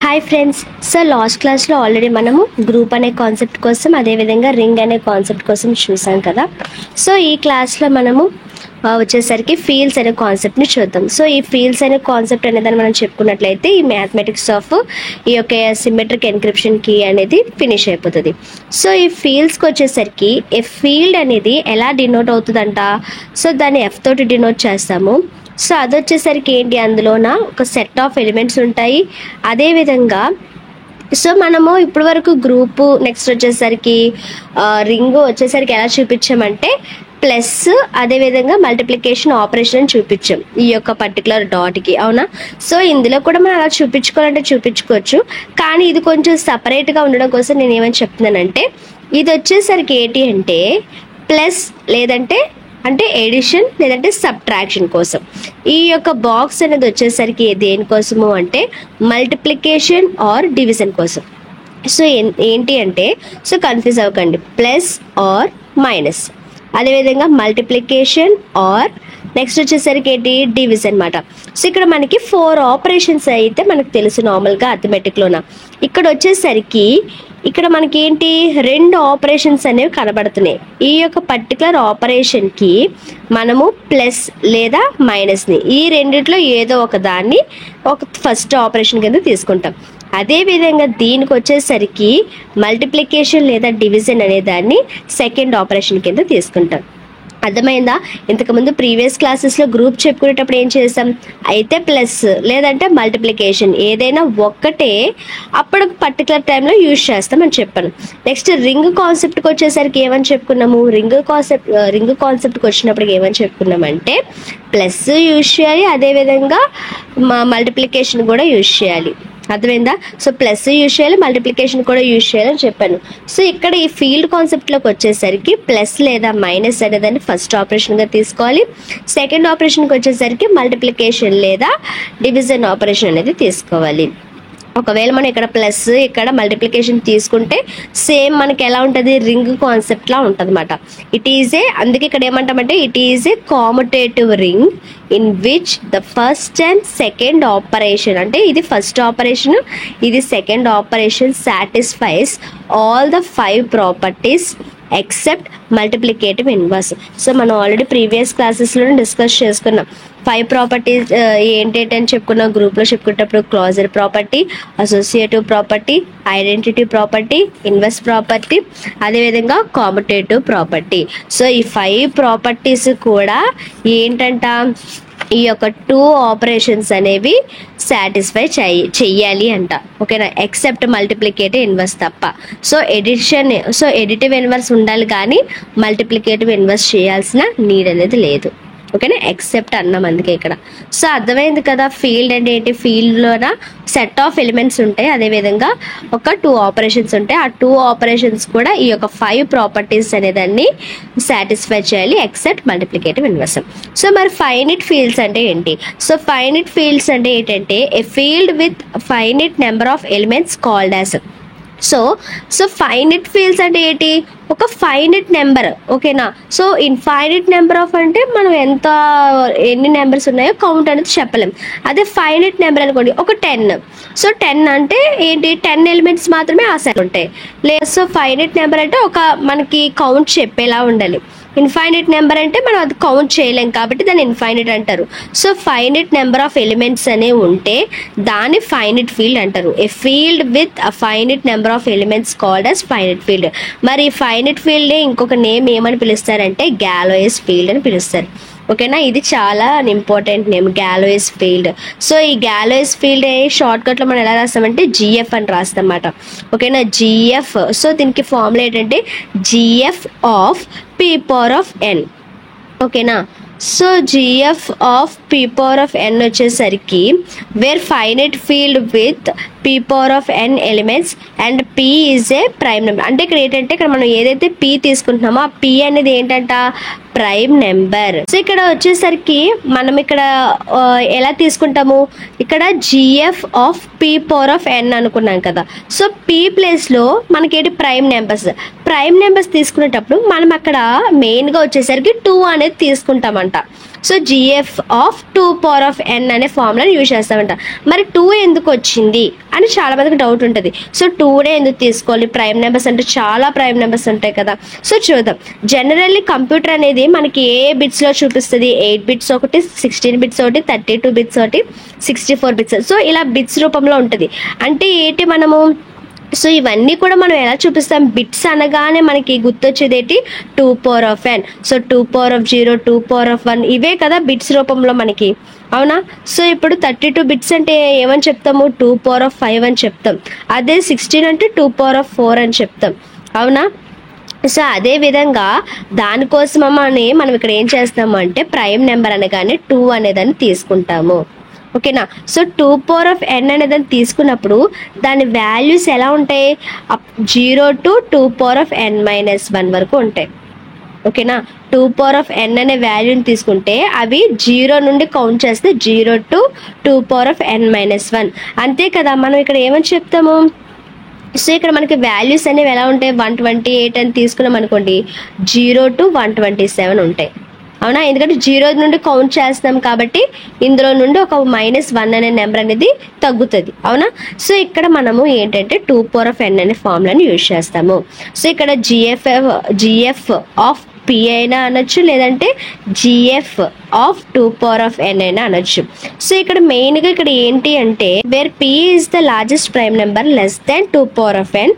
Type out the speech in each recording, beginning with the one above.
Hi friends. So last క్లాస్లో already మనము group అనే కాన్సెప్ట్ కోసం అదేవిధంగా రింగ్ అనే కాన్సెప్ట్ కోసం చూసాం కదా. సో ఈ క్లాస్లో మనము వచ్చేసరికి ఫీల్డ్స్ అనే కాన్సెప్ట్ని చూద్దాం. సో ఈ ఫీల్డ్స్ అనే కాన్సెప్ట్ అనేదాన్ని మనం చెప్పుకున్నట్లయితే ఈ మ్యాథమెటిక్స్ ఆఫ్ ఈ యొక్క సిమెట్రిక్ ఎన్క్రిప్షన్ కీ అనేది ఫినిష్ అయిపోతుంది. సో ఈ ఫీల్డ్స్కి వచ్చేసరికి ఏ ఫీల్డ్ అనేది ఎలా డినోట్ అవుతుందంట. సో దాన్ని ఎఫ్ తోటి డినోట్ చేస్తాము. సో అది వచ్చేసరికి ఏంటి, అందులోన ఒక సెట్ ఆఫ్ ఎలిమెంట్స్ ఉంటాయి. అదేవిధంగా సో మనము ఇప్పటి వరకు గ్రూపు నెక్స్ట్ వచ్చేసరికి రింగ్ వచ్చేసరికి ఎలా చూపించామంటే ప్లస్ అదేవిధంగా మల్టిప్లికేషన్ ఆపరేషన్ అని చూపించాం ఈ యొక్క పర్టికులర్ డాట్కి, అవునా. సో ఇందులో కూడా మనం అలా చూపించుకోవాలంటే చూపించుకోవచ్చు, కానీ ఇది కొంచెం సపరేట్గా ఉండడం కోసం నేను ఏమని చెప్తున్నానంటే ఇది వచ్చేసరికి ఏంటి అంటే ప్లస్ లేదంటే ఎడిషన్ లేదంటే సబ్ట్రాక్షన్ కోసం. ఈ యొక్క బాక్స్ అనేది వచ్చేసరికి దేనికోసము అంటే మల్టిప్లికేషన్ ఆర్ డివిజన్ కోసం. సో ఏంటి అంటే సో కన్ఫ్యూజ్ అవ్వకండి, ప్లస్ ఆర్ మైనస్, అదేవిధంగా మల్టిప్లికేషన్ ఆర్ నెక్స్ట్ వచ్చేసరికి ఏంటి డివిజన్ అనమాట. సో ఇక్కడ మనకి 4 ఆపరేషన్స్ అయితే మనకు తెలుసు నార్మల్గా అథమెటిక్లోన. ఇక్కడ వచ్చేసరికి ఇక్కడ మనకి ఏంటి 2 ఆపరేషన్స్ అనేవి కనబడుతున్నాయి. ఈ యొక్క పర్టికులర్ ఆపరేషన్కి మనము ప్లస్ లేదా మైనస్ని ఈ రెండిట్లో ఏదో ఒక దాన్ని ఒక ఫస్ట్ ఆపరేషన్ కింద తీసుకుంటాం. అదేవిధంగా దీనికి వచ్చేసరికి మల్టిప్లికేషన్ లేదా డివిజన్ అనే దాన్ని సెకండ్ ఆపరేషన్ కింద తీసుకుంటాం. అర్థమైందా? ఇంతకుముందు ప్రీవియస్ క్లాసెస్లో గ్రూప్ చెప్పుకునేటప్పుడు ఏం చేసాం అయితే ప్లస్ లేదంటే మల్టిప్లికేషన్ ఏదైనా ఒక్కటే అప్పుడు పర్టికులర్ టైంలో యూజ్ చేస్తామని చెప్పాను. నెక్స్ట్ రింగ్ కాన్సెప్ట్కి వచ్చేసరికి ఏమని చెప్పుకున్నాము, రింగ్ కాన్సెప్ట్కి వచ్చినప్పుడు ఏమని చెప్పుకున్నామంటే ప్లస్ యూజ్ చేయాలి, అదేవిధంగా మల్టిప్లికేషన్ కూడా యూజ్ చేయాలి. అర్థమైందా? సో ప్లస్ యూజ్ చేయాలి, మల్టిప్లికేషన్ కూడా యూజ్ చేయాలని చెప్పాను. సో ఇక్కడ ఈ ఫీల్డ్ కాన్సెప్ట్లోకి వచ్చేసరికి ప్లస్ లేదా మైనస్ అనేదాన్ని ఫస్ట్ ఆపరేషన్గా తీసుకోవాలి. సెకండ్ ఆపరేషన్కి వచ్చేసరికి మల్టిప్లికేషన్ లేదా డివిజన్ ఆపరేషన్ అనేది తీసుకోవాలి. ఒకవేళ మనం ఇక్కడ ప్లస్ ఇక్కడ మల్టిప్లికేషన్ తీసుకుంటే సేమ్ మనకి ఎలా ఉంటుంది, రింగ్ కాన్సెప్ట్లా ఉంటుంది అనమాట. అందుకే ఇక్కడ ఏమంటామంటే it is a commutative ring in which the first and second operation, అంటే ఇది ఫస్ట్ ఆపరేషన్ ఇది second operation satisfies all the 5 properties except multiplicative inverse. So మనం ఆల్రెడీ ప్రీవియస్ క్లాసెస్లోనే డిస్కస్ చేసుకున్నాం 5 ప్రాపర్టీస్ ఏంటంటే చెప్పుకున్నాం. గ్రూప్లో చెప్పుకునేటప్పుడు closure property, associative property, identity property, inverse property, అదేవిధంగా కాముటేటివ్ ప్రాపర్టీ. సో ఈ 5 ప్రాపర్టీస్ కూడా ఏంటంట ఈ యొక్క 2 ఆపరేషన్స్ అనేవి సాటిస్ఫై చెయ్యాలి అంట, ఓకేనా, ఎక్సెప్ట్ మల్టిప్లికేటివ్ ఇన్వర్స్ తప్ప. సో ఎడిటివ్ ఇన్వర్స్ ఉండాలి కానీ మల్టిప్లికేటివ్ ఇన్వర్స్ చేయాల్సిన నీడ్ అనేది లేదు, ఓకేనా, ఎక్సెప్ట్ అన్నాం అందుకే ఇక్కడ. సో అర్థమైంది కదా ఫీల్డ్ అంటే ఏంటి, ఫీల్డ్లోన సెట్ ఆఫ్ ఎలిమెంట్స్ ఉంటాయి, అదేవిధంగా ఒక 2 ఆపరేషన్స్ ఉంటాయి. ఆ 2 ఆపరేషన్స్ కూడా ఈ యొక్క 5 ప్రాపర్టీస్ అనేదాన్ని సాటిస్ఫై చేయాలి ఎక్సెప్ట్ మల్టిప్లికేటివ్ ఇన్వర్స్. సో మరి ఫైనైట్ ఫీల్డ్స్ అంటే ఏంటి? సో ఫైనైట్ ఫీల్డ్స్ అంటే ఏంటంటే a field with finite number of elements called as. So finite fields అంటే ఏంటి, ఒక ఫైనైట్ నెంబర్, ఓకేనా. సో ఇన్ఫైనైట్ నెంబర్ ఆఫ్ అంటే మనం ఎన్ని నెంబర్స్ ఉన్నాయో కౌంట్ అనేది చెప్పలేం. అదే ఫైనైట్ నెంబర్ అనుకోండి ఒక 10. సో 10 అంటే ఏంటి 10 ఎలిమెంట్స్ మాత్రమే ఆ సెట్ ఉంటాయి. లేదు సో ఫైనైట్ నెంబర్ అంటే ఒక మనకి కౌంట్ చెప్పేలా ఉండాలి. ఇన్ఫైనైట్ నెంబర్ అంటే మనం అది కౌంట్ చేయలేం కాబట్టి దాన్ని ఇన్ఫైనైట్ అంటారు. So finite number of elements అనేవి ఉంటే దాన్ని ఫైనైట్ ఫీల్డ్ అంటారు. A field with a finite number of elements called as finite field. మరి ఫైనైట్ ఫీల్డ్ ఇంకొక నేమ్ ఏమని పిలుస్తారంటే గ్యాలోయిస్ ఫీల్డ్ అని పిలుస్తారు, ఓకేనా. ఇది చాలా important name Galois field. So ఈ గ్యాలోయిస్ ఫీల్డ్ షార్ట్ కట్లో మనం ఎలా రాస్తామంటే జిఎఫ్ అని రాస్తాం అన్నమాట, ఓకేనా, జిఎఫ్. సో దీనికి ఫార్ములా ఏంటంటే GF of p power of n, ఓకేనా. So GF of p power of n వచ్చేసరికి where finite field with p power of n elements and p is a prime number. అంటే ఇక్కడ ఏంటంటే ఇక్కడ మనం ఏదైతే పీ తీసుకుంటున్నామో ఆ పీ అనేది ఏంటంట ప్రైమ్ నెంబర్. సో ఇక్కడ వచ్చేసరికి మనం ఇక్కడ ఎలా తీసుకుంటాము, ఇక్కడ GF of p power of n అనుకున్నాం కదా. సో పీ ప్లేస్లో మనకేంటి ప్రైమ్ నెంబర్స్ తీసుకునేటప్పుడు మనం అక్కడ మెయిన్గా వచ్చేసరికి 2 అనేది తీసుకుంటామంట. So GF of 2 power of n అనే ఫార్ములాని యూజ్ చేస్తామంట. మరి 2 ఎందుకు వచ్చింది అని చాలా మందికి డౌట్ ఉంటుంది. సో 2నే ఎందుకు తీసుకోవాలి, ప్రైమ్ నెంబర్స్ అంటే చాలా ప్రైమ్ నెంబర్స్ ఉంటాయి కదా. సో చూద్దాం. జనరల్లీ కంప్యూటర్ అనేది మనకి ఏ బిట్స్లో చూపిస్తుంది, 8 బిట్స్ ఒకటి, 16 బిట్స్ ఒకటి, 32 బిట్స్ ఒకటి, 64 బిట్స్. సో ఇలా బిట్స్ రూపంలో ఉంటుంది. అంటే ఏంటి మనము, సో ఇవన్నీ కూడా మనం ఎలా చూపిస్తాం, బిట్స్ అనగానే మనకి గుర్తొచ్చేది ఏంటి, 2 power of n. So 2 power of 0, 2 power of 1 ఇవే కదా బిట్స్ రూపంలో మనకి, అవునా. సో ఇప్పుడు 32 బిట్స్ అంటే ఏమని చెప్తాము, 2 పవర్ ఆఫ్ 5 అని చెప్తాం. అదే 16 అంటే 2 పవర్ ఆఫ్ 4 అని చెప్తాం, అవునా. సో అదే విధంగా దానికోసమని మనం ఇక్కడ ఏం చేస్తాము అంటే ప్రైమ్ నెంబర్ అనగానే 2 అనేదాన్ని తీసుకుంటాము, ఓకేనా. సో 2 పవర్ ఆఫ్ n అనేదాన్ని తీసుకున్నప్పుడు దాని వాల్యూస్ ఎలా ఉంటాయి, 0 to 2 పవర్ ఆఫ్ n-1 వరకు ఉంటాయి, ఓకేనా. 2 పవర్ ఆఫ్ n అనే వాల్యూని తీసుకుంటే అవి 0 నుండి కౌంట్ చేస్తే 0 to 2 పవర్ ఆఫ్ n-1 అంతే కదా. మనం ఇక్కడ ఏమని చెప్తాము, సో ఇక్కడ మనకి వాల్యూస్ అనేవి ఎలా ఉంటాయి, 128 అని తీసుకున్నాం అనుకోండి, 0 to 127 ఉంటాయి, అవునా. ఎందుకంటే 0 నుండి కౌంట్ చేస్తున్నాం కాబట్టి ఇందులో నుండి ఒక -1 అనే నెంబర్ అనేది తగ్గుతుంది, అవునా. సో ఇక్కడ మనము ఏంటంటే 2 పవర్ ఆఫ్ n అనే ఫార్ములాని యూజ్ చేస్తాము. సో ఇక్కడ జిఎఫ్ ఆఫ్ p అయినా అనొచ్చు, లేదంటే GF of 2 power of n అయినా అనొచ్చు. సో ఇక్కడ మెయిన్గా ఇక్కడ ఏంటి అంటే where p is the largest prime number less than 2 power of n,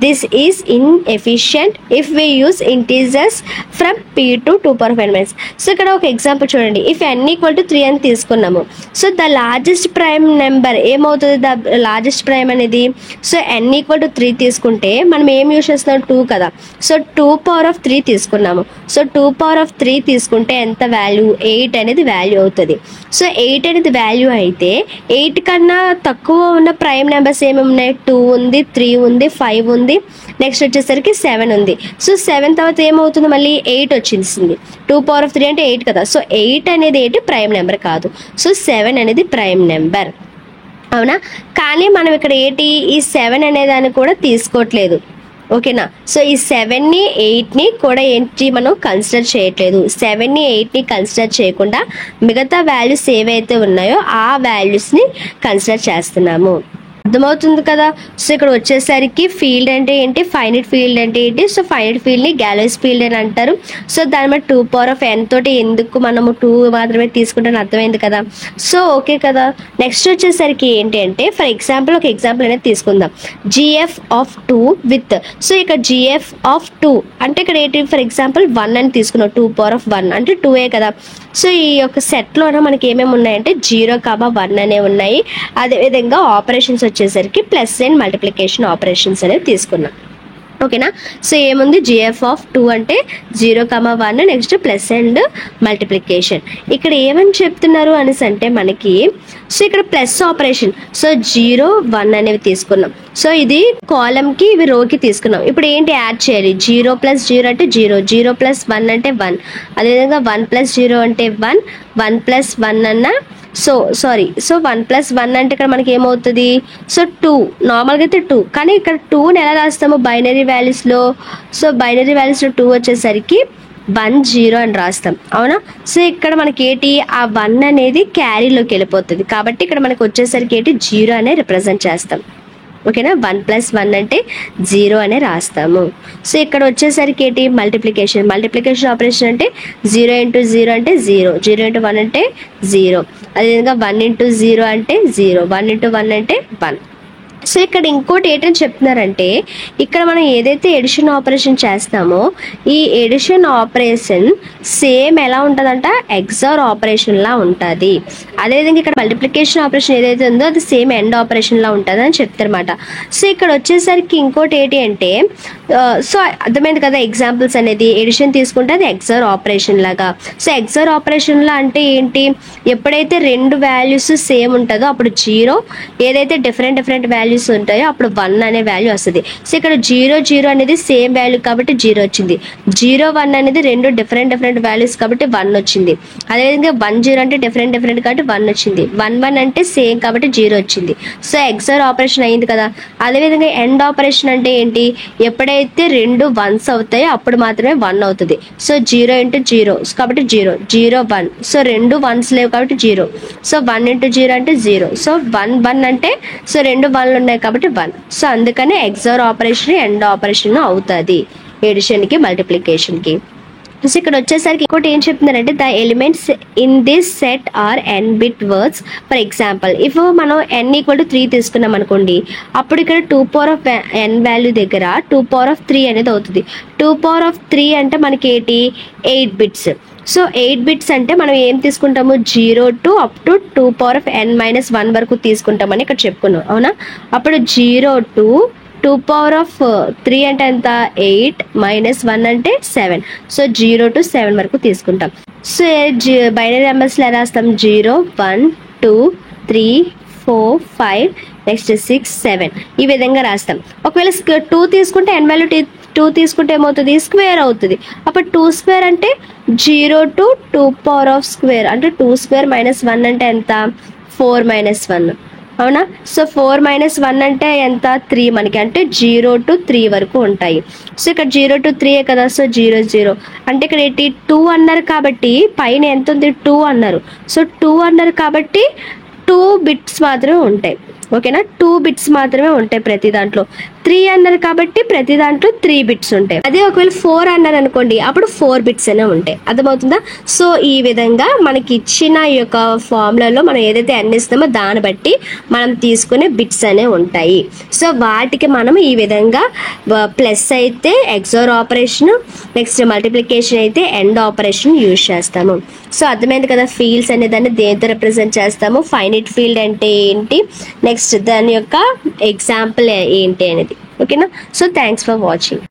this is inefficient if we use integers from p to 2 power of n-. So ఇక్కడ ఒక example చూడండి, ఇఫ్ n ఈక్వల్ టు 3 అని తీసుకున్నాము. So the largest prime number ఏమవుతుంది, the largest prime అనేది, so n equal to 3 తీసుకుంటే మనం ఏం యూజ్ చేస్తున్నాం, 2 కదా. సో 2 పవర్ ఆఫ్ 3 తీసుకున్నాము. సో 2 పవర్ ఆఫ్ 3 తీసుకుంటే ఎంత వాల్యూ, 8 అనేది వాల్యూ అవుతుంది. సో 8 అనేది వాల్యూ అయితే 8 కన్నా తక్కువ ఉన్న ప్రైమ్ నెంబర్స్ ఏమేమి ఉన్నాయి, 2 ఉంది, 3 ఉంది, 5 ఉంది, నెక్స్ట్ వచ్చేసరికి 7 ఉంది. సో 7 తర్వాత ఏమవుతుంది, మళ్ళీ 8 వచ్చేసింది. 2 పవర్ ఆఫ్ 3 అంటే 8 కదా. సో 8 అనేది ఏంటి, ప్రైమ్ నెంబర్ కాదు. సో 7 అనేది ప్రైమ్ నెంబర్, అవునా. కానీ మనం ఇక్కడ ఏంటి, ఈ 7 అనేదాన్ని కూడా తీసుకోవట్లేదు, ఓకేనా. సో ఈ 7ని 8ని కూడా ఏంటి మనం కన్సిడర్ చేయట్లేదు. 7ని 8ని కన్సిడర్ చేయకుండా మిగతా వాల్యూస్ ఏవైతే ఉన్నాయో ఆ వాల్యూస్ని కన్సిడర్ చేస్తున్నాము, అర్థమవుతుంది కదా. సో ఇక్కడ వచ్చేసరికి ఫీల్డ్ అంటే ఏంటి, ఫైనైట్ ఫీల్డ్ అంటే ఏంటి, సో ఫైనైట్ ఫీల్డ్ని గ్యాలోయిస్ ఫీల్డ్ అని అంటారు. సో దాని మీద 2 పవర్ ఆఫ్ n తోటి ఎందుకు మనము 2 మాత్రమే తీసుకుంటాను అర్థమైంది కదా. సో ఓకే కదా. నెక్స్ట్ వచ్చేసరికి ఏంటి అంటే ఫర్ ఎగ్జాంపుల్ ఒక ఎగ్జాంపుల్ అనేది తీసుకుందాం, జిఎఫ్ ఆఫ్ 2 విత్. సో ఇక్కడ జిఎఫ్ ఆఫ్ 2 అంటే ఇక్కడ ఏంటి, ఫర్ ఎగ్జాంపుల్ 1 అని తీసుకున్నాం, 2 పవర్ ఆఫ్ 1 అంటే 2ఏ కదా. సో ఈ యొక్క సెట్లోనే మనకి ఏమేమి ఉన్నాయంటే 0, 1 అనేవి ఉన్నాయి. అదేవిధంగా ఆపరేషన్స్ వచ్చేసరికి ప్లస్ అండ్ మల్టిప్లికేషన్ ఆపరేషన్స్ అనేవి తీసుకున్నాం, ఓకేనా. సో ఏముంది, జిఎఫ్ ఆఫ్ 2 అంటే 0, 1 నెక్స్ట్ ప్లస్ అండ్ మల్టిప్లికేషన్. ఇక్కడ ఏమని చెప్తున్నారు అనేసి అంటే మనకి, సో ఇక్కడ ప్లస్ ఆపరేషన్, సో 0, 1 అనేవి తీసుకున్నాం. సో ఇది కాలంకి ఇవి రోకి తీసుకున్నాం. ఇప్పుడు ఏంటి యాడ్ చేయాలి, 0 + 0 అంటే 0, 0 + 1 అంటే 1, అదేవిధంగా 1 + 0 అంటే 1, 1 + 1 అన్న సో 1 + 1 అంటే ఇక్కడ మనకి ఏమవుతుంది, సో 2 నార్మల్గా అయితే 2, కానీ ఇక్కడ 2ని ఎలా రాస్తాము బైనరీ వాల్యూస్లో. సో బైనరీ వాల్యూస్లో 2 వచ్చేసరికి 1, 0 అని రాస్తాం, అవునా. సో ఇక్కడ మనకి ఏంటి, ఆ 1 అనేది క్యారీలోకి వెళ్ళిపోతుంది కాబట్టి ఇక్కడ మనకి వచ్చేసరికి ఏంటి 0 అనే రిప్రజెంట్ చేస్తాం, ఓకేనా. 1 + 1 అంటే 0 అనే రాస్తాము. సో ఇక్కడ వచ్చేసరికి ఏంటి మల్టిప్లికేషన్ ఆపరేషన్ అంటే 0 × 0 అంటే 0, 0 × 1 అంటే 0, అదేవిధంగా 1 × 0 అంటే 0, 1 × 1 అంటే 1. సో ఇక్కడ ఇంకోటి ఏంటని చెప్తున్నారంటే ఇక్కడ మనం ఏదైతే ఎడిషన్ ఆపరేషన్ చేస్తామో ఈ ఎడిషన్ ఆపరేషన్ సేమ్ ఎలా ఉంటుందంట, ఎగ్జార్ ఆపరేషన్ లా ఉంటుంది. అదేవిధంగా ఇక్కడ మల్టిప్లికేషన్ ఆపరేషన్ ఏదైతే ఉందో అది సేమ్ ఎండ్ ఆపరేషన్ లా ఉంటుంది అని చెప్తారన్నమాట. సో ఇక్కడ వచ్చేసరికి ఇంకోటి ఏంటి అంటే సో అర్థమైంది కదా, ఎగ్జాంపుల్స్ అనేది ఎడిషన్ తీసుకుంటే అది ఎగ్జార్ ఆపరేషన్ లాగా. సో ఎగ్జార్ ఆపరేషన్ లా అంటే ఏంటి, ఎప్పుడైతే రెండు వాల్యూస్ సేమ్ ఉంటుందో అప్పుడు 0, ఏదైతే డిఫరెంట్ వాల్యూస్ వాల్యూస్ ఉంటాయో అప్పుడు 1 అనే వాల్యూ వస్తుంది. సో ఇక్కడ 0 0 అనేది సేమ్ వాల్యూ కాబట్టి 0 వచ్చింది. 0 1 అనేది రెండు డిఫరెంట్ వాల్యూస్ కాబట్టి 1 వచ్చింది. అదేవిధంగా 1 0 అంటే డిఫరెంట్ కాబట్టి 1 వచ్చింది. 1 1 అంటే సేమ్ కాబట్టి 0 వచ్చింది. సో XOR ఆపరేషన్ అయింది కదా. అదేవిధంగా ఎండ్ ఆపరేషన్ అంటే ఏంటి, ఎప్పుడైతే రెండు 1s అవుతాయో అప్పుడు మాత్రమే 1 అవుతుంది. సో 0 × 0 కాబట్టి 0 0 1. సో రెండు 1s లేవు కాబట్టి 0. సో 1 × 0 అంటే 0. సో 1 1 అంటే సో రెండు 1లు ఉన్నాయి కాబట్టి 1. సో అందుకనే XOR ఆపరేషన్ ఎండ్ ఆపరేషన్ అవుతుంది ఎడిషన్కి మల్టిప్లికేషన్కి. సో ఇక్కడ వచ్చేసరికి ఇంకోటి ఏం చెప్తున్నారంటే the elements in this set are n bit words. For example if మనం n = 3 తీసుకున్నాం అనుకోండి, అప్పుడు ఇక్కడ 2n వాల్యూ దగ్గర 2 అనేది అవుతుంది. 2 అంటే మనకి ఏంటి 8 బిట్స్. సో 8 బిట్స్ అంటే మనం ఏం తీసుకుంటాము 0 to up to 2n-1 వరకు తీసుకుంటామని ఇక్కడ చెప్పుకున్నాం అవునా. అప్పుడు 0 to 2 అంటే ఎంత 8 - 1 అంటే 7. సో 0 to 7 వరకు తీసుకుంటాం. సో బైనరీ నెంబర్స్లో ఎలా రాస్తాం 0 1 2 3 4 5 నెక్స్ట్ 6 7 ఈ విధంగా రాస్తాం. ఒకవేళ 2 తీసుకుంటే n వాల్యూ 2 తీసుకుంటే ఏమవుతుంది స్క్వేర్ అవుతుంది. అప్పుడు 2² అంటే 0 to 2 అంటే 2² - 1 అంటే ఎంత 4 - 1 అవునా. సో 4 - 1 అంటే ఎంత 3 మనకి, అంటే 0 to 3 వరకు ఉంటాయి. సో ఇక్కడ 0 to 3 కదా. సో 0 0 అంటే ఇక్కడ ఏంటి 2 అన్నారు కాబట్టి పైన ఎంత ఉంది 2 అన్నారు. సో 2 అన్నారు కాబట్టి 2 బిట్స్ మాత్రమే ఉంటాయి. ఓకేనా 2 బిట్స్ మాత్రమే ఉంటాయి ప్రతి దాంట్లో. 3 అన్నారు కాబట్టి ప్రతి దాంట్లో 3 బిట్స్ ఉంటాయి. అదే ఒకవేళ 4 అన్నారు అనుకోండి అప్పుడు 4 బిట్స్ అనే ఉంటాయి. అర్థమవుతుందా. సో ఈ విధంగా మనకి ఇచ్చిన ఈ యొక్క ఫార్ములాలో మనం ఏదైతే n ఇస్తామో దాన్ని బట్టి మనం తీసుకునే బిట్స్ అనే ఉంటాయి. సో వాటికి మనం ఈ విధంగా ప్లస్ అయితే XOR ఆపరేషన్, నెక్స్ట్ మల్టిప్లికేషన్ అయితే ఎండ్ ఆపరేషన్ యూజ్ చేస్తాము. సో అర్థమైంది కదా. ఫీల్డ్స్ అనే దాన్ని దేంతో రిప్రజెంట్ చేస్తాము, ఫైనైట్ ఫీల్డ్ అంటే ఏంటి, నెక్స్ట్ దాని యొక్క ఎగ్జాంపుల్ ఏంటి అనేది. ఓకేనా. So thanks for watching.